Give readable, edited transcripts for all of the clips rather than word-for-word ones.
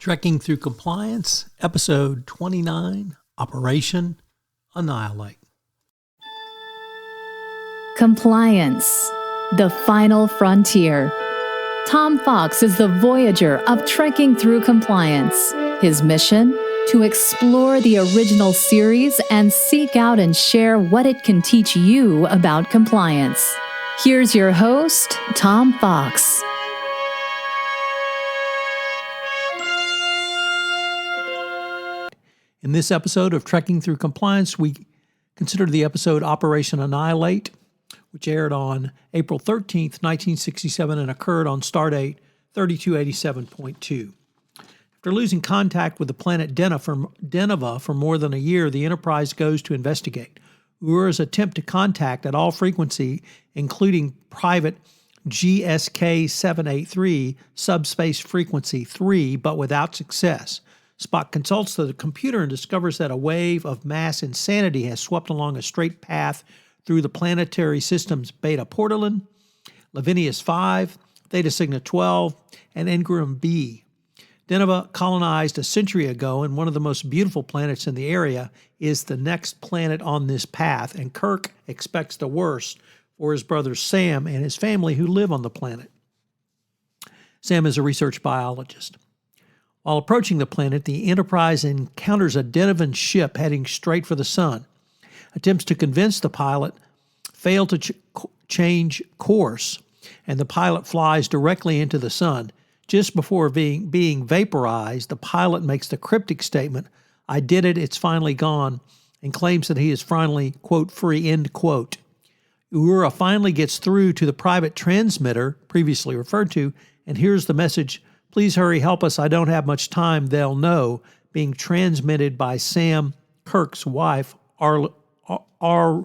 Trekking Through Compliance, Episode 29, Operation Annihilate. Compliance, the final frontier. Tom Fox is the voyager of Trekking Through Compliance. His mission? To explore the original series and seek out and share what it can teach you about compliance. Here's your host, Tom Fox. In this episode of Trekking Through Compliance, we consider the episode Operation Annihilate, which aired on April 13th, 1967 and occurred on stardate 3287.2. After losing contact with the planet Deneva for more than a year, the Enterprise goes to investigate Uhura's attempt to contact at all frequency, including private GSK 783 subspace frequency 3, but without success. Spock consults the computer and discovers that a wave of mass insanity has swept along a straight path through the planetary system's Beta Portalin, Lavinius 5, Theta Cygni 12, and Ingram B. Deneva, colonized a century ago and one of the most beautiful planets in the area, is the next planet on this path, and Kirk expects the worst for his brother Sam and his family who live on the planet. Sam is a research biologist. While approaching the planet, the Enterprise encounters a Denevan ship heading straight for the sun. Attempts to convince the pilot fail to change course, and the pilot flies directly into the sun. Just before being vaporized, the pilot makes the cryptic statement, "I did it, it's finally gone," and claims that he is finally, quote, free, end quote. Uhura finally gets through to the private transmitter previously referred to and hears the message, "Please hurry, help us, I don't have much time, they'll know," being transmitted by Sam, Kirk's wife, Arlian.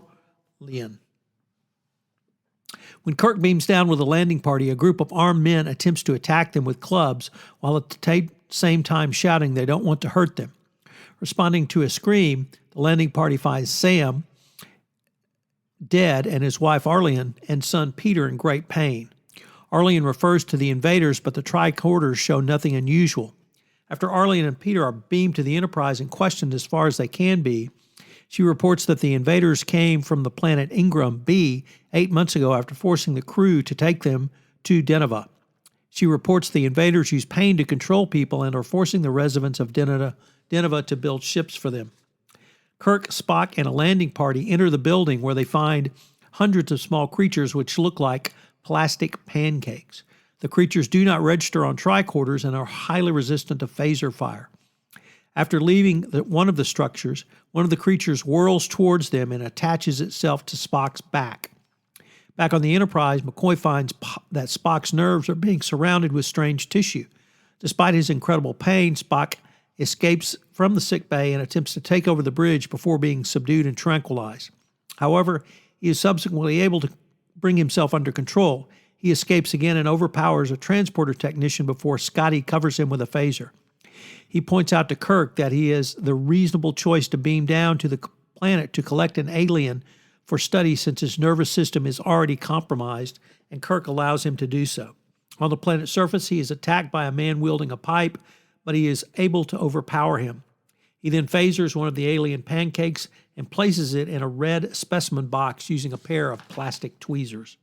When Kirk beams down with a landing party, a group of armed men attempts to attack them with clubs, while at the same time shouting they don't want to hurt them. Responding to a scream, the landing party finds Sam dead and his wife Arlian and son Peter in great pain. Arlian refers to the invaders, but the tricorders show nothing unusual. After Arlian and Peter are beamed to the Enterprise and questioned as far as they can be, she reports that the invaders came from the planet Ingram B 8 months ago after forcing the crew to take them to Deneva. She reports the invaders use pain to control people and are forcing the residents of Deneva to build ships for them. Kirk, Spock, and a landing party enter the building where they find hundreds of small creatures which look like plastic pancakes. The creatures do not register on tricorders and are highly resistant to phaser fire. After leaving one of the structures, one of the creatures whirls towards them and attaches itself to Spock's back. Back on the Enterprise, McCoy finds that Spock's nerves are being surrounded with strange tissue. Despite his incredible pain, Spock escapes from the sickbay and attempts to take over the bridge before being subdued and tranquilized. However, he is subsequently able to bring himself under control. He escapes again and overpowers a transporter technician before Scotty covers him with a phaser. He points out to Kirk that he is the reasonable choice to beam down to the planet to collect an alien for study since his nervous system is already compromised, and Kirk allows him to do so. On the planet's surface, he is attacked by a man wielding a pipe, but he is able to overpower him. He then phasers one of the alien pancakes and places it in a red specimen box using a pair of plastic tweezers.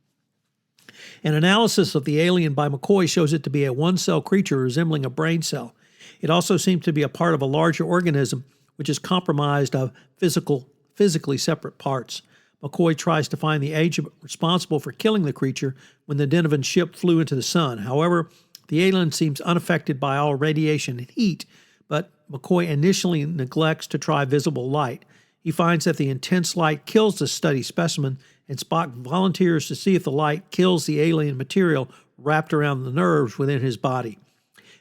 An analysis of the alien by McCoy shows it to be a one-cell creature resembling a brain cell. It also seems to be a part of a larger organism, which is comprised of physically separate parts. McCoy tries to find the agent responsible for killing the creature when the Denevan ship flew into the sun. However, the alien seems unaffected by all radiation and heat, but McCoy initially neglects to try visible light. He finds that the intense light kills the study specimen, and Spock volunteers to see if the light kills the alien material wrapped around the nerves within his body.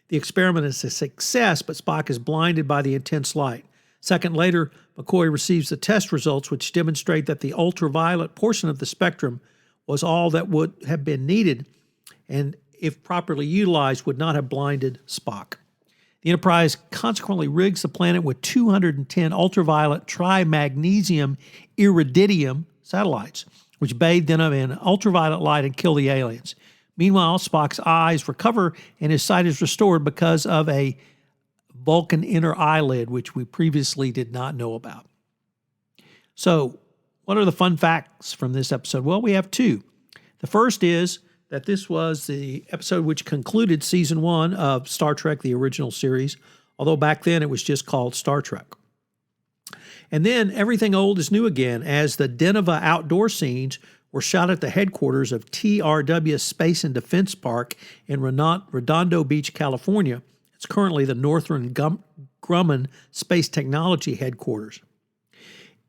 The experiment is a success, but Spock is blinded by the intense light. A second later, McCoy receives the test results, which demonstrate that the ultraviolet portion of the spectrum was all that would have been needed, and if properly utilized, would not have blinded Spock. The Enterprise consequently rigs the planet with 210 ultraviolet trimagnesium iridium satellites, which bathe them in ultraviolet light and kill the aliens. Meanwhile, Spock's eyes recover and his sight is restored because of a Vulcan inner eyelid, which we previously did not know about. So, what are the fun facts from this episode? Well, we have two. The first is that this was the episode which concluded season 1 of Star Trek, the original series, although back then it was just called Star Trek. And then everything old is new again, as the Deneva outdoor scenes were shot at the headquarters of TRW Space and Defense Park in Redondo Beach, California. It's currently the Northrop Grumman Space Technology headquarters.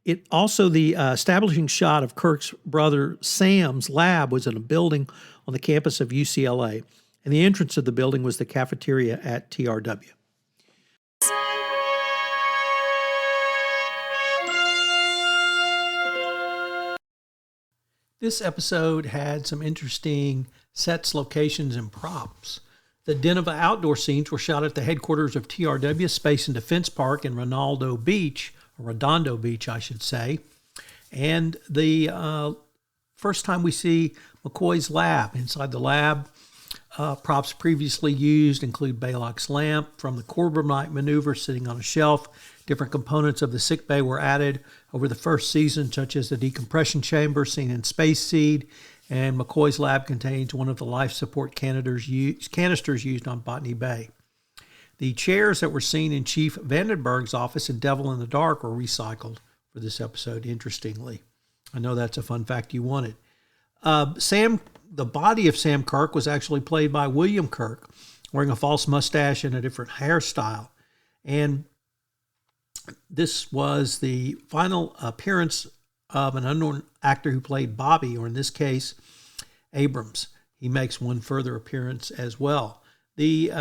It also, the establishing shot of Kirk's brother Sam's lab was in a building on the campus of UCLA, and the entrance of the building was the cafeteria at TRW. This episode had some interesting sets, locations, and props. The Deneva outdoor scenes were shot at the headquarters of TRW Space and Defense Park in Redondo Beach, I should say. And the first time we see McCoy's lab. Inside the lab, props previously used include Balok's lamp from the Corbomite maneuver sitting on a shelf. Different components of the sickbay were added over the first season, such as the decompression chamber seen in Space Seed, and McCoy's lab contains one of the life support canisters used on Botany Bay. The chairs that were seen in Chief Vandenberg's office in Devil in the Dark were recycled for this episode, interestingly. I know that's a fun fact you wanted. The body of Sam Kirk was actually played by William Kirk, wearing a false mustache and a different hairstyle. And this was the final appearance of an unknown actor who played Bobby, or in this case, Abrams. He makes one further appearance as well. The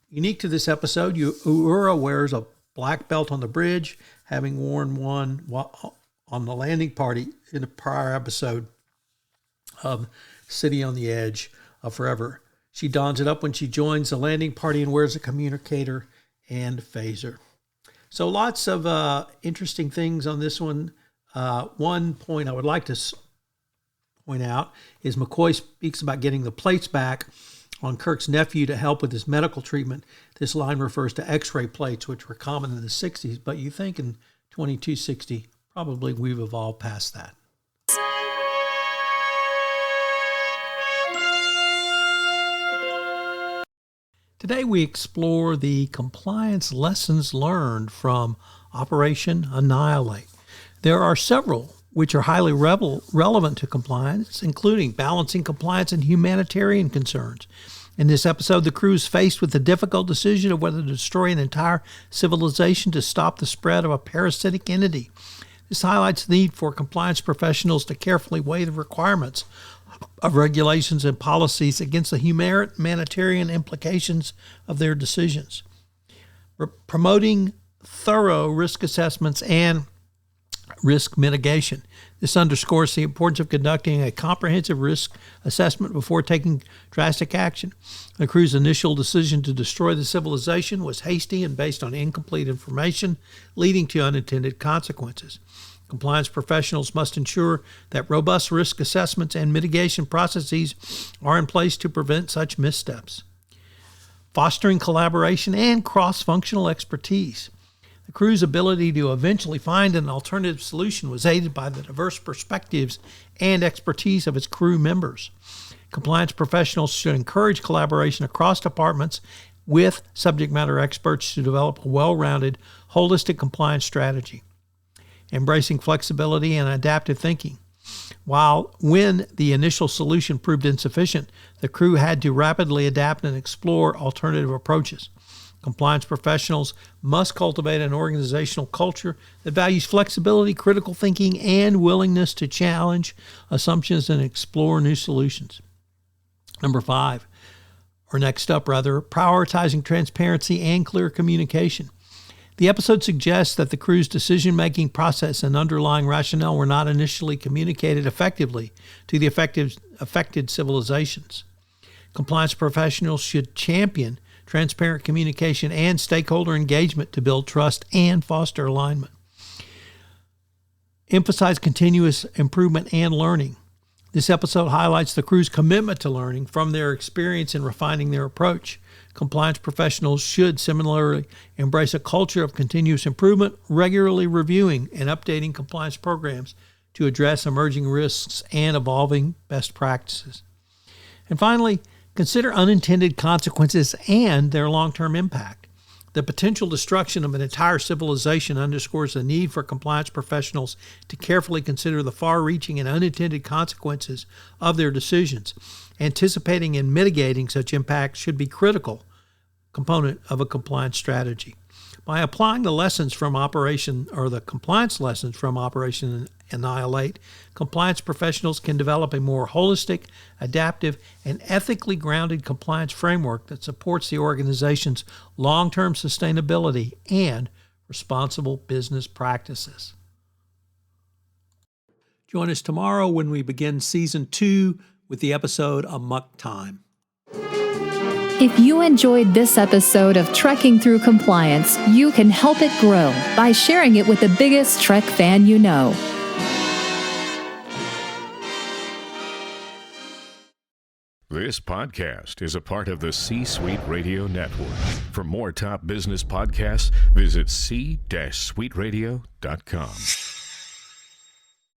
unique to this episode, Uhura wears a black belt on the bridge, having worn one on the landing party in a prior episode of City on the Edge of Forever. She dons it up when she joins the landing party and wears a communicator and phaser. So lots of interesting things on this one. One point I would like to point out is McCoy speaks about getting the plates back on Kirk's nephew to help with his medical treatment. This line refers to X-ray plates, which were common in the 60s, but you think in 2260, probably we've evolved past that. Today we explore the compliance lessons learned from Operation Annihilate. There are several which are highly relevant to compliance, including balancing compliance and humanitarian concerns. In this episode, the crew is faced with the difficult decision of whether to destroy an entire civilization to stop the spread of a parasitic entity. This highlights the need for compliance professionals to carefully weigh the requirements of regulations and policies against the humanitarian implications of their decisions. Promoting thorough risk assessments and risk mitigation. This underscores the importance of conducting a comprehensive risk assessment before taking drastic action. The crew's initial decision to destroy the civilization was hasty and based on incomplete information, leading to unintended consequences. Compliance professionals must ensure that robust risk assessments and mitigation processes are in place to prevent such missteps. Fostering collaboration and cross-functional expertise. The crew's ability to eventually find an alternative solution was aided by the diverse perspectives and expertise of its crew members. Compliance professionals should encourage collaboration across departments with subject matter experts to develop a well-rounded, holistic compliance strategy. Embracing flexibility and adaptive thinking. When the initial solution proved insufficient, the crew had to rapidly adapt and explore alternative approaches. Compliance professionals must cultivate an organizational culture that values flexibility, critical thinking, and willingness to challenge assumptions and explore new solutions. Prioritizing transparency and clear communication. The episode suggests that the crew's decision-making process and underlying rationale were not initially communicated effectively to the affected civilizations. Compliance professionals should champion transparent communication and stakeholder engagement to build trust and foster alignment. Emphasize continuous improvement and learning. This episode highlights the crew's commitment to learning from their experience in refining their approach. Compliance professionals should similarly embrace a culture of continuous improvement, regularly reviewing and updating compliance programs to address emerging risks and evolving best practices. And finally, consider unintended consequences and their long-term impact. The potential destruction of an entire civilization underscores the need for compliance professionals to carefully consider the far-reaching and unintended consequences of their decisions. Anticipating and mitigating such impacts should be a critical component of a compliance strategy. By applying the lessons from Operation, or the compliance lessons from Operation Annihilate, compliance professionals can develop a more holistic, adaptive, and ethically grounded compliance framework that supports the organization's long-term sustainability and responsible business practices. Join us tomorrow when we begin Season 2 with the episode Amok Time. If you enjoyed this episode of Trekking Through Compliance, you can help it grow by sharing it with the biggest Trek fan you know. This podcast is a part of the C-Suite Radio Network. For more top business podcasts, visit c-suiteradio.com.